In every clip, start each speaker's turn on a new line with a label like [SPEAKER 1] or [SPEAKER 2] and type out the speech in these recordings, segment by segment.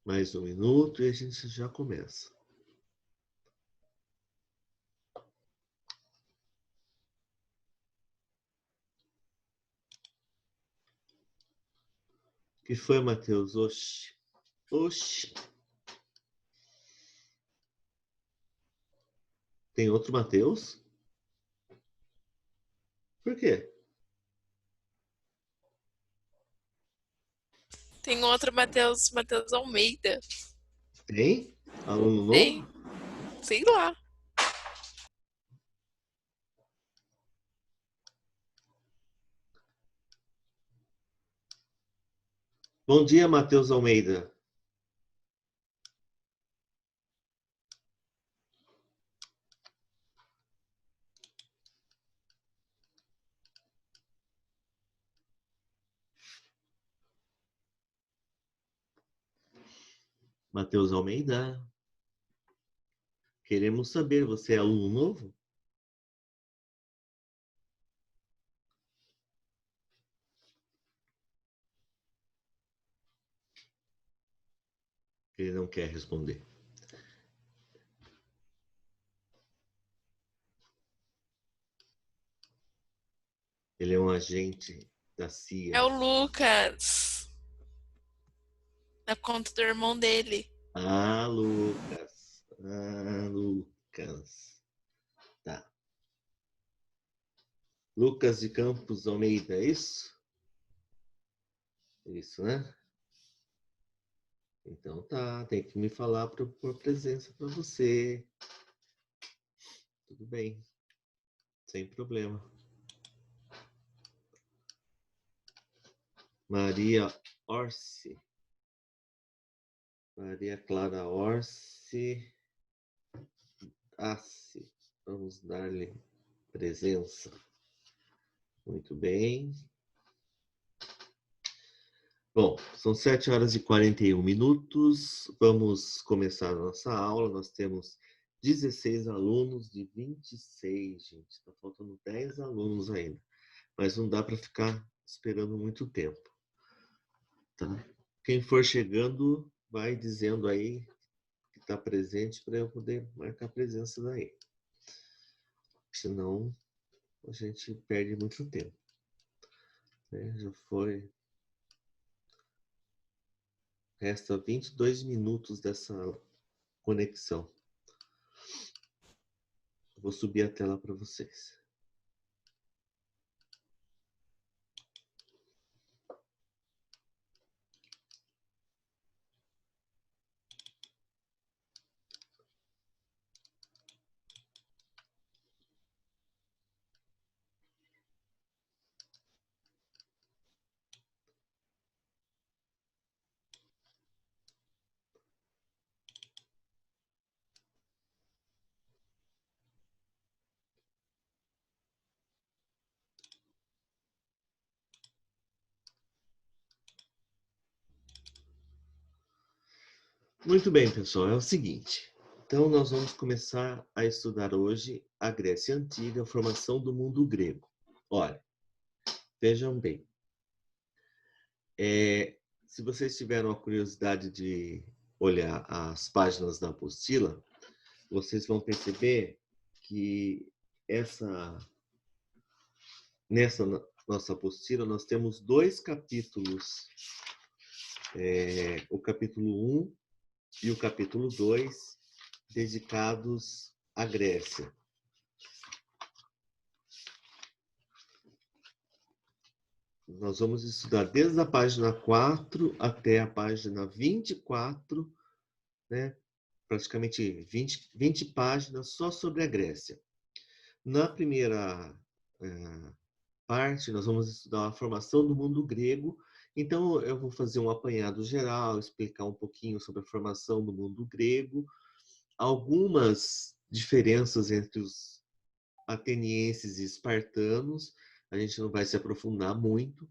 [SPEAKER 1] Mais 1 minuto e a gente já começa. O que foi, Matheus? Oxi. Oxi. Tem outro Matheus? Por quê?
[SPEAKER 2] Tem outro Matheus Almeida.
[SPEAKER 1] Tem? Aluno
[SPEAKER 2] Tem,
[SPEAKER 1] novo?
[SPEAKER 2] sei lá.
[SPEAKER 1] Bom dia, Matheus Almeida. Matheus Almeida. Queremos saber, você é aluno novo? Ele não quer responder. Ele é um agente da
[SPEAKER 2] É
[SPEAKER 1] CIA.
[SPEAKER 2] o Lucas, da conta do irmão dele.
[SPEAKER 1] Ah, Lucas. Ah, Lucas. Tá. Lucas de Campos Almeida, é isso? Isso, né? Então tá, tem que me falar para pôr presença para você. Tudo bem, sem problema. Maria Orsi. Maria Clara Orsi. Assi. Vamos dar-lhe presença. Muito bem. Bom, são 7 horas e 41 minutos. Vamos começar a nossa aula. Nós temos 16 alunos de 26, gente. Está faltando 10 alunos ainda. Mas não dá para ficar esperando muito tempo. Tá? Quem for chegando, vai dizendo aí que está presente para eu poder marcar presença daí. Senão, a gente perde muito tempo. Né? Já foi. Resta 22 minutos dessa conexão. Vou subir a tela para vocês. Muito bem, pessoal, é o seguinte. Então, nós vamos começar a estudar hoje a Grécia Antiga, a formação do mundo grego. Olha, vejam bem. Se vocês tiveram a curiosidade de olhar as páginas da apostila, vocês vão perceber que nessa nossa apostila nós temos 2 capítulos, o capítulo 1 e o capítulo 2, dedicados à Grécia. Nós vamos estudar desde a página 4 até a página 24, né? Praticamente 20 páginas só sobre a Grécia. Na primeira parte, nós vamos estudar a formação do mundo grego. Então, eu vou fazer um apanhado geral, explicar um pouquinho sobre a formação do mundo grego, algumas diferenças entre os atenienses e espartanos. A gente não vai se aprofundar muito.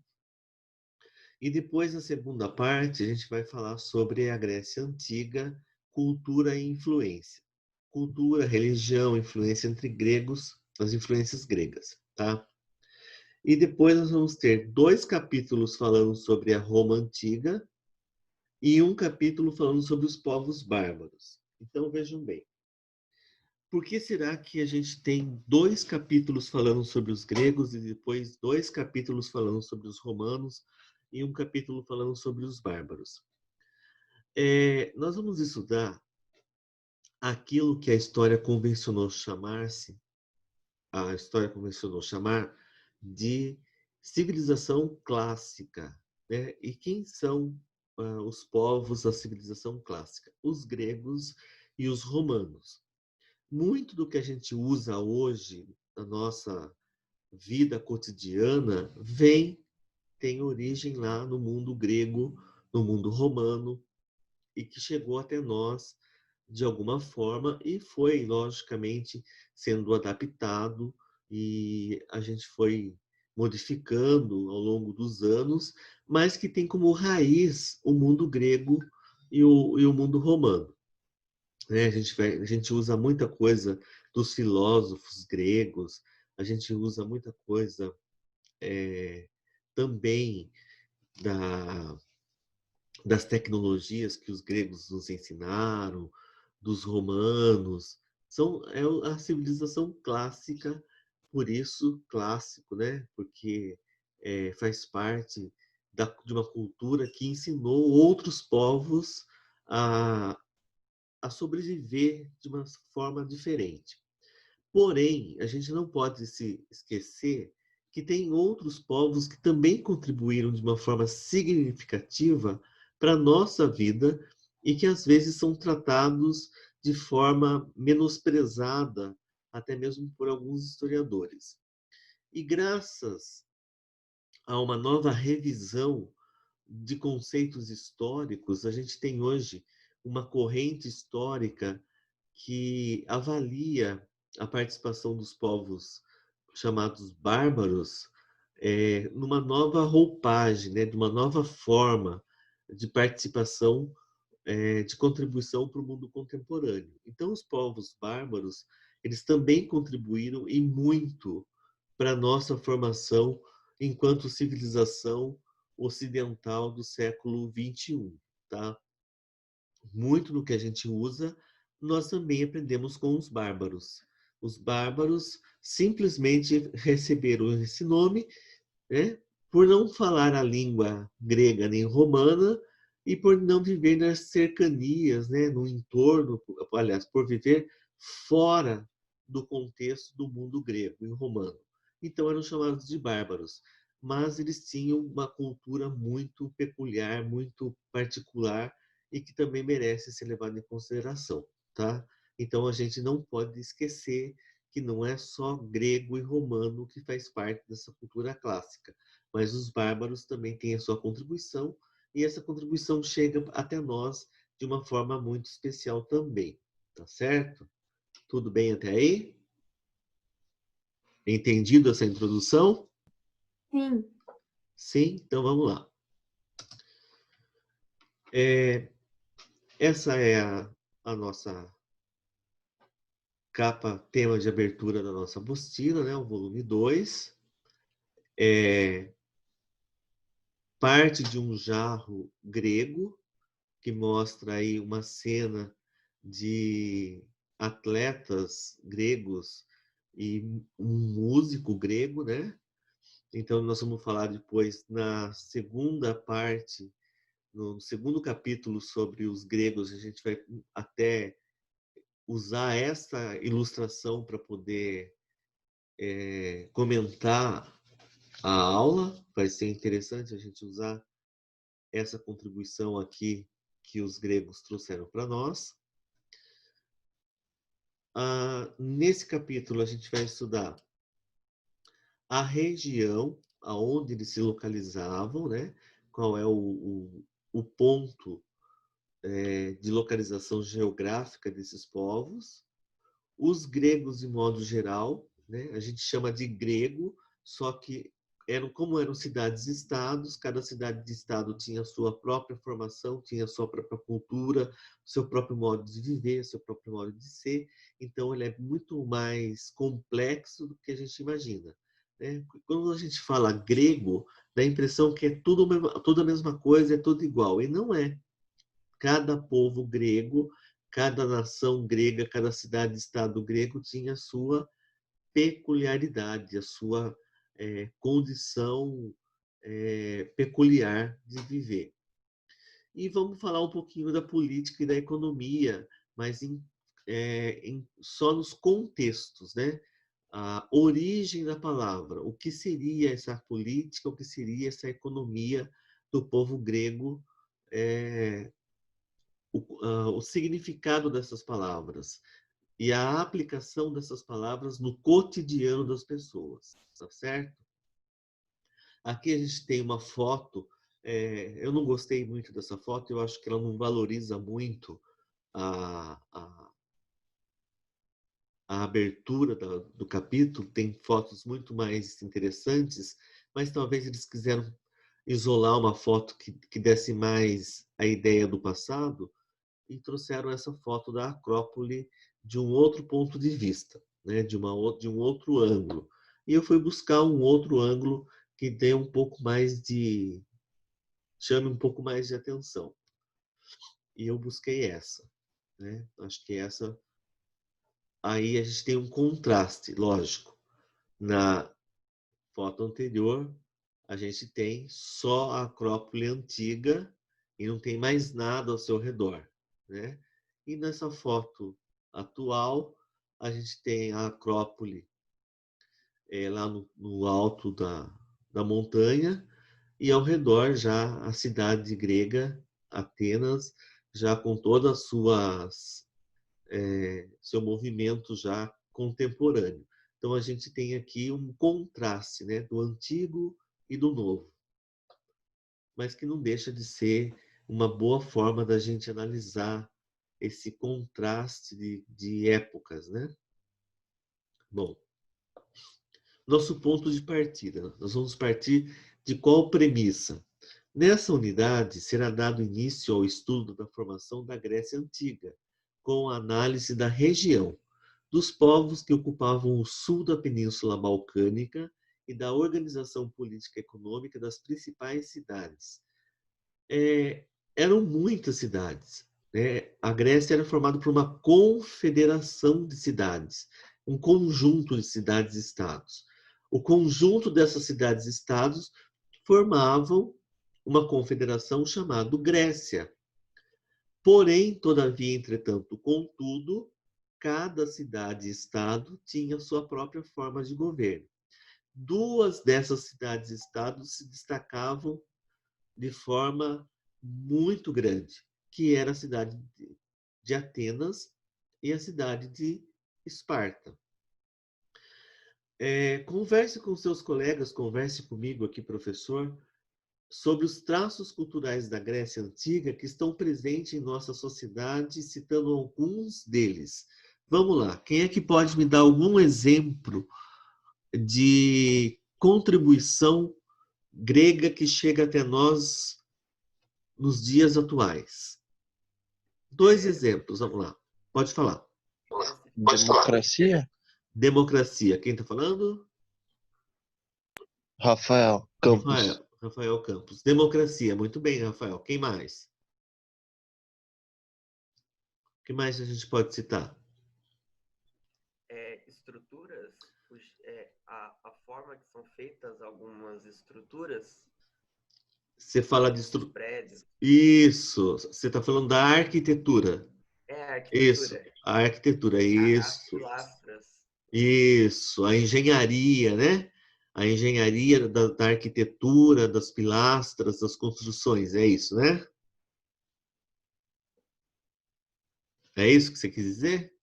[SPEAKER 1] E depois, na segunda parte, a gente vai falar sobre a Grécia Antiga, cultura e influência. Cultura, religião, influência entre gregos, as influências gregas, tá? E depois nós vamos ter 2 capítulos falando sobre a Roma Antiga e um capítulo falando sobre os povos bárbaros. Então, vejam bem. Por que será que a gente tem 2 capítulos falando sobre os gregos e depois 2 capítulos falando sobre os romanos e um capítulo falando sobre os bárbaros? Nós vamos estudar aquilo que a história convencionou chamar de civilização clássica, né? E quem são os povos da civilização clássica? Os gregos e os romanos. Muito do que a gente usa hoje na nossa vida cotidiana tem origem lá no mundo grego, no mundo romano, e que chegou até nós de alguma forma e foi, logicamente, sendo adaptado e a gente foi modificando ao longo dos anos, mas que tem como raiz o mundo grego e o mundo romano. Né? A gente usa muita coisa dos filósofos gregos, a gente usa muita coisa também da, das tecnologias que os gregos nos ensinaram, dos romanos. É a civilização clássica, por isso clássico, né? Porque faz parte de uma cultura que ensinou outros povos a, a sobreviver de uma forma diferente. Porém, a gente não pode se esquecer que tem outros povos que também contribuíram de uma forma significativa para a nossa vida e que às vezes são tratados de forma menosprezada, até mesmo por alguns historiadores. E graças a uma nova revisão de conceitos históricos, a gente tem hoje uma corrente histórica que avalia a participação dos povos chamados bárbaros numa nova roupagem, né, de uma nova forma de participação, de contribuição para o mundo contemporâneo. Então, os povos bárbaros, eles também contribuíram e muito para a nossa formação enquanto civilização ocidental do século XXI, tá? Muito do que a gente usa, nós também aprendemos com os bárbaros. Os bárbaros simplesmente receberam esse nome, né, por não falar a língua grega nem romana e por não viver nas cercanias, né, no entorno, aliás, por viver fora do contexto do mundo grego e romano. Então eram chamados de bárbaros, mas eles tinham uma cultura muito peculiar, muito particular e que também merece ser levada em consideração, tá? Então a gente não pode esquecer que não é só grego e romano que faz parte dessa cultura clássica, mas os bárbaros também têm a sua contribuição e essa contribuição chega até nós de uma forma muito especial também, tá certo? Tudo bem até aí? Entendido essa introdução?
[SPEAKER 3] Sim.
[SPEAKER 1] Sim? Então vamos lá. Essa é a nossa capa, tema de abertura da nossa apostila, né? O volume 2. Parte de um jarro grego, que mostra aí uma cena de atletas gregos e um músico grego, né? Então, nós vamos falar depois, na segunda parte, no segundo capítulo sobre os gregos, a gente vai até usar essa ilustração para poder comentar a aula. Vai ser interessante a gente usar essa contribuição aqui que os gregos trouxeram para nós. Nesse capítulo, a gente vai estudar a região aonde eles se localizavam, né? Qual é o ponto de localização geográfica desses povos. Os gregos, de modo geral, né? A gente chama de grego, só que como eram cidades-estados, cada cidade de estado tinha a sua própria formação, tinha a sua própria cultura, o seu próprio modo de viver, o seu próprio modo de ser. Então, ele é muito mais complexo do que a gente imagina, né? Quando a gente fala grego, dá a impressão que é tudo a mesma coisa, é tudo igual. E não é. cada povo grego, cada nação grega, cada cidade-estado grego tinha a sua peculiaridade, a sua condição peculiar de viver. E vamos falar um pouquinho da política e da economia, mas só nos contextos, né? A origem da palavra, o que seria essa política, o que seria essa economia do povo grego, o significado dessas palavras e a aplicação dessas palavras no cotidiano das pessoas, tá certo? Aqui a gente tem uma foto, eu não gostei muito dessa foto, eu acho que ela não valoriza muito a abertura do capítulo, tem fotos muito mais interessantes, mas talvez eles quiseram isolar uma foto que desse mais a ideia do passado e trouxeram essa foto da Acrópole de um outro ponto de vista, né? de um outro ângulo. E eu fui buscar um outro ângulo que dê um pouco mais chame um pouco mais de atenção. E eu busquei essa, né? Acho que essa aí a gente tem um contraste, lógico. Na foto anterior, a gente tem só a Acrópole antiga e não tem mais nada ao seu redor, né? E nessa foto atual, a gente tem a Acrópole lá no alto da montanha e ao redor já a cidade grega, Atenas, já com todas as suas seu movimento já contemporâneo. Então a gente tem aqui um contraste, né, do antigo e do novo, mas que não deixa de ser uma boa forma da gente analisar esse contraste de épocas, né? Bom, nosso ponto de partida. Nós vamos partir de qual premissa? Nessa unidade será dado início ao estudo da formação da Grécia Antiga, com a análise da região, dos povos que ocupavam o sul da Península Balcânica e da organização política e econômica das principais cidades. Eram muitas cidades, né? A Grécia era formada por uma confederação de cidades, um conjunto de cidades-estados. O conjunto dessas cidades-estados formavam uma confederação chamada Grécia. Porém, todavia, entretanto, contudo, cada cidade-estado tinha sua própria forma de governo. Duas dessas cidades-estados se destacavam de forma muito grande, que era a cidade de Atenas e a cidade de Esparta. Converse com seus colegas, converse comigo aqui, professor, sobre os traços culturais da Grécia Antiga que estão presentes em nossa sociedade, citando alguns deles. Vamos lá, quem é que pode me dar algum exemplo de contribuição grega que chega até nós nos dias atuais? 2 exemplos, vamos lá. Pode falar.
[SPEAKER 3] Democracia?
[SPEAKER 1] Democracia. Quem está falando?
[SPEAKER 3] Rafael Campos.
[SPEAKER 1] Rafael Campos. Democracia. Muito bem, Rafael. Quem mais? O que mais a gente pode citar?
[SPEAKER 4] Estruturas, a forma que são feitas algumas estruturas.
[SPEAKER 1] Você fala de
[SPEAKER 4] prédios.
[SPEAKER 1] Isso. Você está falando da arquitetura.
[SPEAKER 4] A arquitetura.
[SPEAKER 1] Isso. A arquitetura. Isso.
[SPEAKER 4] As pilastras.
[SPEAKER 1] Isso. A engenharia, né? A engenharia da arquitetura, das pilastras, das construções. É isso, né? É isso que você quis dizer?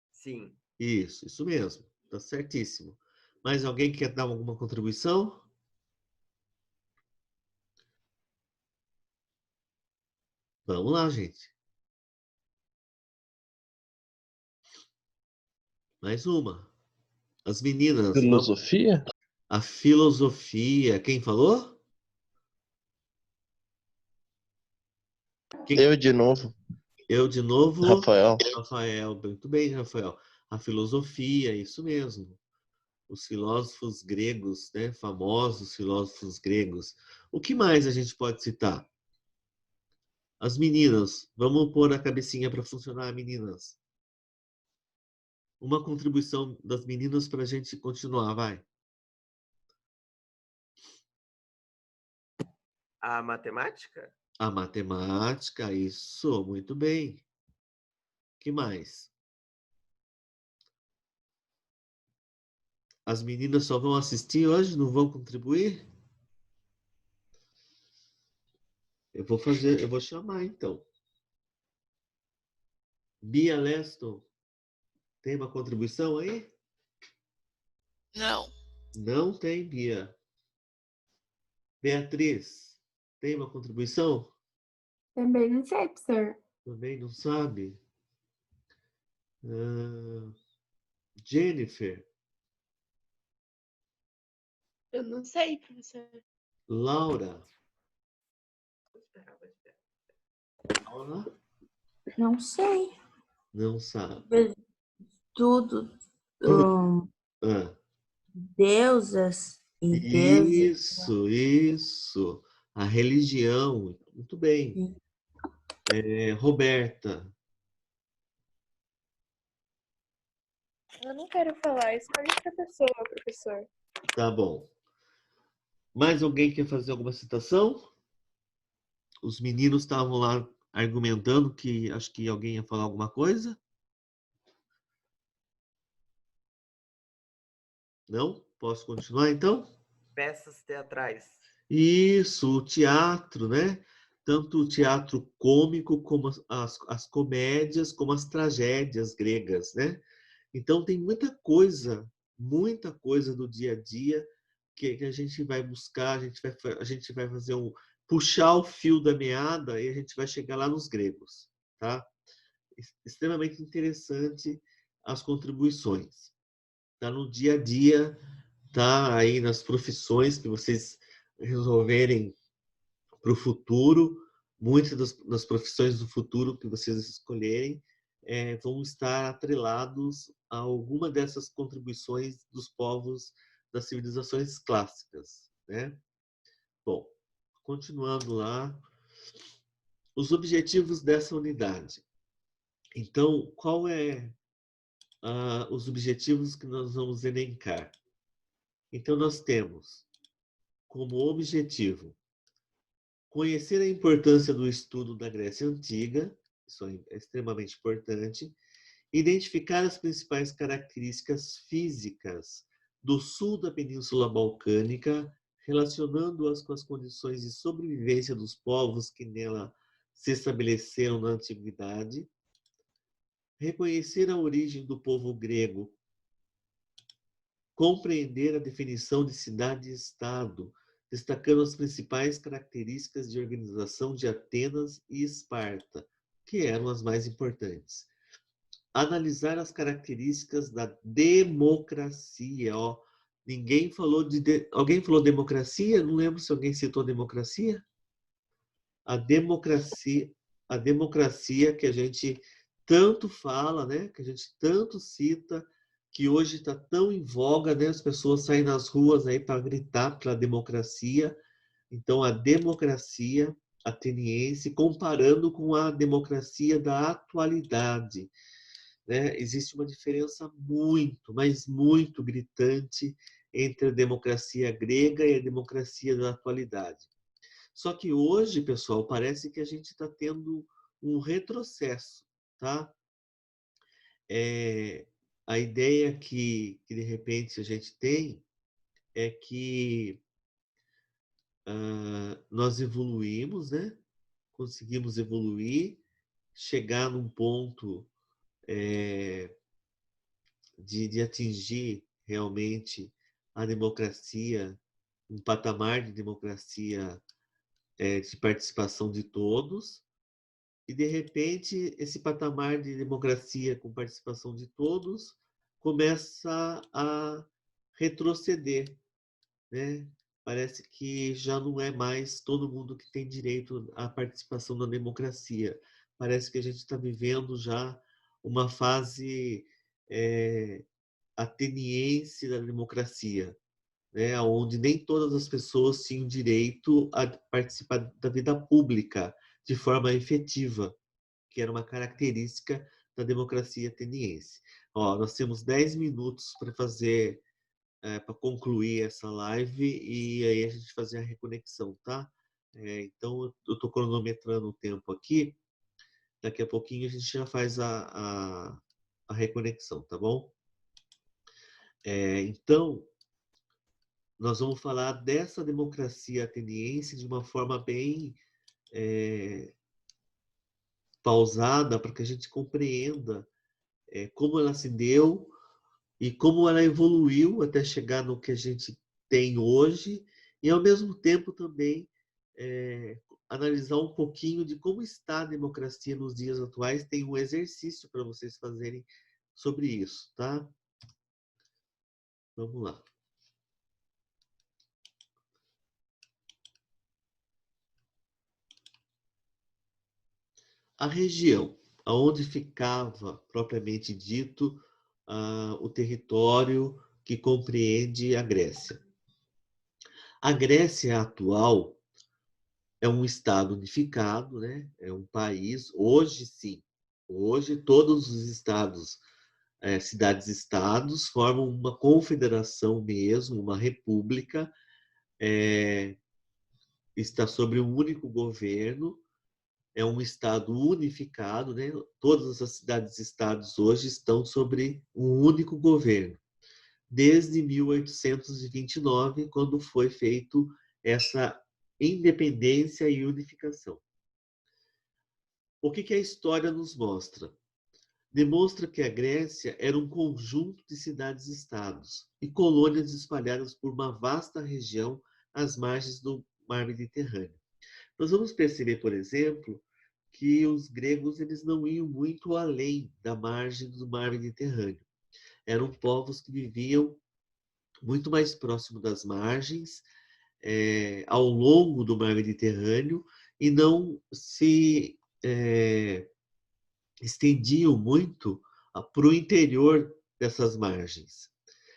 [SPEAKER 4] Sim.
[SPEAKER 1] Isso mesmo. Tá certíssimo. Mais alguém quer dar alguma contribuição? Vamos lá, gente. Mais uma. As meninas.
[SPEAKER 3] Filosofia?
[SPEAKER 1] A filosofia. Quem falou?
[SPEAKER 3] Eu de novo.
[SPEAKER 1] Eu de novo.
[SPEAKER 3] Rafael.
[SPEAKER 1] Rafael. Muito bem, Rafael. A filosofia, isso mesmo. Os filósofos gregos, né? Famosos filósofos gregos. O que mais a gente pode citar? As meninas, vamos pôr a cabecinha para funcionar, meninas. Uma contribuição das meninas para a gente continuar, vai.
[SPEAKER 4] A matemática?
[SPEAKER 1] A matemática, isso, muito bem. Que mais? As meninas só vão assistir hoje, não vão contribuir? Eu vou chamar então. Bia Leston, tem uma contribuição aí?
[SPEAKER 2] Não.
[SPEAKER 1] Não tem, Bia. Beatriz, tem uma contribuição?
[SPEAKER 5] Também não sei, professor.
[SPEAKER 1] Também não sabe? Jennifer,
[SPEAKER 6] Eu não sei, professor.
[SPEAKER 1] Laura.
[SPEAKER 4] Vou esperar.
[SPEAKER 1] Laura?
[SPEAKER 5] Não sei.
[SPEAKER 1] Não sabe.
[SPEAKER 5] Tudo.
[SPEAKER 1] Ah,
[SPEAKER 5] Deusas e deuses.
[SPEAKER 1] isso. A religião. Muito bem.
[SPEAKER 5] Sim.
[SPEAKER 1] Roberta.
[SPEAKER 6] Eu não quero falar, escolhe outra pessoa, professor.
[SPEAKER 1] Tá bom. Mais alguém quer fazer alguma citação? Os meninos estavam lá argumentando que acho que alguém ia falar alguma coisa. Não? Posso continuar então?
[SPEAKER 4] Peças teatrais.
[SPEAKER 1] Isso, o teatro, né? Tanto o teatro cômico como as comédias, como as tragédias gregas, né? Então tem muita coisa do dia a dia que a gente vai buscar, a gente vai fazer puxar o fio da meada e a gente vai chegar lá nos gregos, tá? Extremamente interessante as contribuições. Tá no dia a dia, tá aí nas profissões que vocês resolverem para o futuro, muitas das profissões do futuro que vocês escolherem vão estar atrelados a alguma dessas contribuições dos povos das civilizações clássicas, né? Bom, continuando lá, os objetivos dessa unidade. Então, qual os objetivos que nós vamos elencar? Então, nós temos como objetivo conhecer a importância do estudo da Grécia Antiga, isso é extremamente importante, identificar as principais características físicas do sul da Península Balcânica, relacionando-as com as condições de sobrevivência dos povos que nela se estabeleceram na antiguidade, reconhecer a origem do povo grego, compreender a definição de cidade e estado, destacando as principais características de organização de Atenas e Esparta, que eram as mais importantes. Analisar as características da democracia. Ó, ninguém falou alguém falou democracia? Não lembro se alguém citou democracia. A democracia que a gente tanto fala, né? Que a gente tanto cita, que hoje está tão em voga, né? As pessoas saem nas ruas aí para gritar pela democracia. Então, a democracia ateniense, comparando com a democracia da atualidade, né? Existe uma diferença muito, mas muito gritante entre a democracia grega e a democracia da atualidade. Só que hoje, pessoal, parece que a gente está tendo um retrocesso, tá? A ideia que de repente a gente tem é que nós evoluímos, né? Conseguimos evoluir, chegar num ponto de atingir realmente a democracia, um patamar de democracia de participação de todos, e de repente esse patamar de democracia com participação de todos começa a retroceder, né? Parece que já não é mais todo mundo que tem direito à participação na democracia. Parece que a gente está vivendo já uma fase ateniense da democracia, né? Onde nem todas as pessoas tinham direito a participar da vida pública, de forma efetiva, que era uma característica da democracia ateniense. Ó, nós temos 10 minutos para fazer, para concluir essa live e aí a gente fazer a reconexão, tá? Então, eu estou cronometrando o tempo aqui. Daqui a pouquinho a gente já faz a reconexão, tá bom? Então, nós vamos falar dessa democracia ateniense de uma forma bem pausada, para que a gente compreenda como ela se deu e como ela evoluiu até chegar no que a gente tem hoje, e ao mesmo tempo também analisar um pouquinho de como está a democracia nos dias atuais. Tem um exercício para vocês fazerem sobre isso, tá? Vamos lá. A região onde ficava, propriamente dito, o território que compreende a Grécia. A Grécia atual é um estado unificado, né? É um país. Hoje, sim. Hoje, todos os estados, cidades-estados, formam uma confederação mesmo, uma república. Está sobre um único governo. É um estado unificado, né? Todas as cidades-estados hoje estão sobre um único governo, desde 1829, quando foi feito essa independência e unificação. O que a história nos mostra? Demonstra que a Grécia era um conjunto de cidades-estados e colônias espalhadas por uma vasta região às margens do mar Mediterrâneo. Nós vamos perceber, por exemplo, que os gregos eles não iam muito além da margem do mar Mediterrâneo. Eram povos que viviam muito mais próximo das margens, ao longo do mar Mediterrâneo, e não se estendiam muito para o interior dessas margens.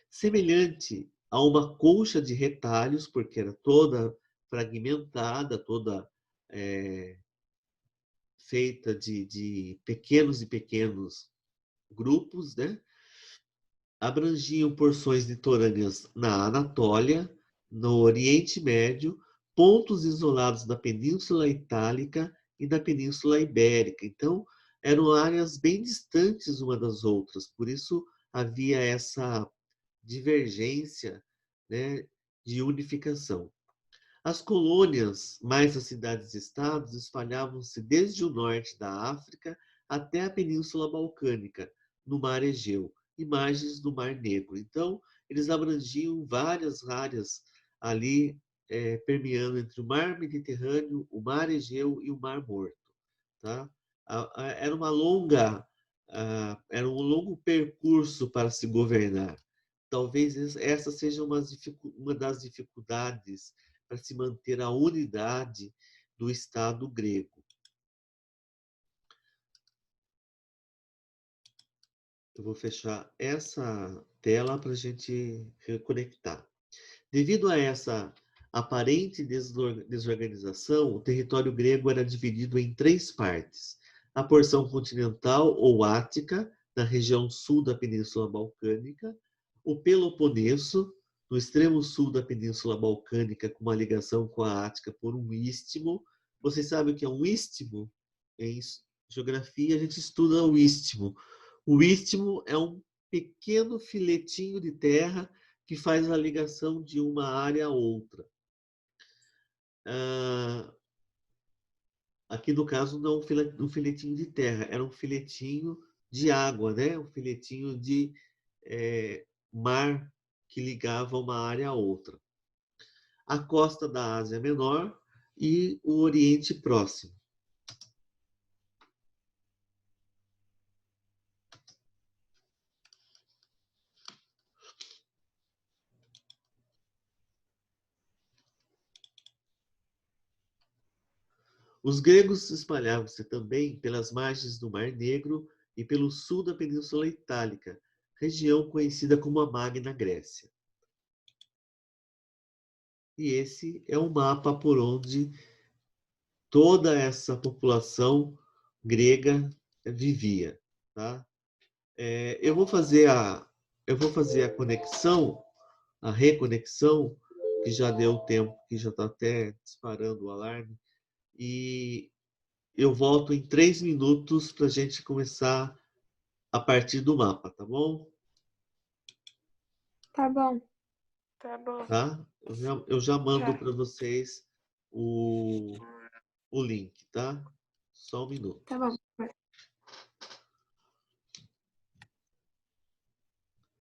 [SPEAKER 1] Semelhante a uma colcha de retalhos, porque era toda fragmentada, toda feita de pequenos e pequenos grupos, né? Abrangiam porções litorâneas na Anatólia, no Oriente Médio, pontos isolados da Península Itálica e da Península Ibérica. Então, eram áreas bem distantes uma das outras, por isso havia essa divergência, né, de unificação. As colônias, mais as cidades-estados, espalhavam-se desde o norte da África até a Península Balcânica, no Mar Egeu, e margens do Mar Negro. Então, eles abrangiam várias áreas ali, permeando entre o Mar Mediterrâneo, o Mar Egeu e o Mar Morto. Tá? Era era um longo percurso para se governar. Talvez essa seja uma das dificuldades para se manter a unidade do Estado grego. Eu vou fechar essa tela para a gente reconectar. Devido a essa aparente desorganização, o território grego era dividido em 3 partes. A porção continental ou ática, na região sul da Península Balcânica, o Peloponeso, no extremo sul da Península Balcânica, com uma ligação com a Ática por um istmo. Vocês sabem o que é um istmo? Em geografia, a gente estuda o istmo. O istmo é um pequeno filetinho de terra que faz a ligação de uma área a outra. Aqui, no caso, não um filetinho de terra, era um filetinho de água, né? Um filetinho de mar que ligava uma área a outra. A costa da Ásia Menor e o Oriente Próximo. Os gregos espalhavam-se também pelas margens do Mar Negro e pelo sul da Península Itálica, região conhecida como a Magna Grécia. E esse é o mapa por onde toda essa população grega vivia, tá? Eu vou fazer a conexão, a reconexão, que já deu tempo, que já está até disparando o alarme, e eu volto em 3 minutos para a gente começar a partir do mapa, tá bom?
[SPEAKER 5] Tá bom.
[SPEAKER 6] Tá bom.
[SPEAKER 1] Tá? Eu já mando
[SPEAKER 6] Tá.
[SPEAKER 1] para vocês o link, tá? Só um minuto.
[SPEAKER 5] Tá bom.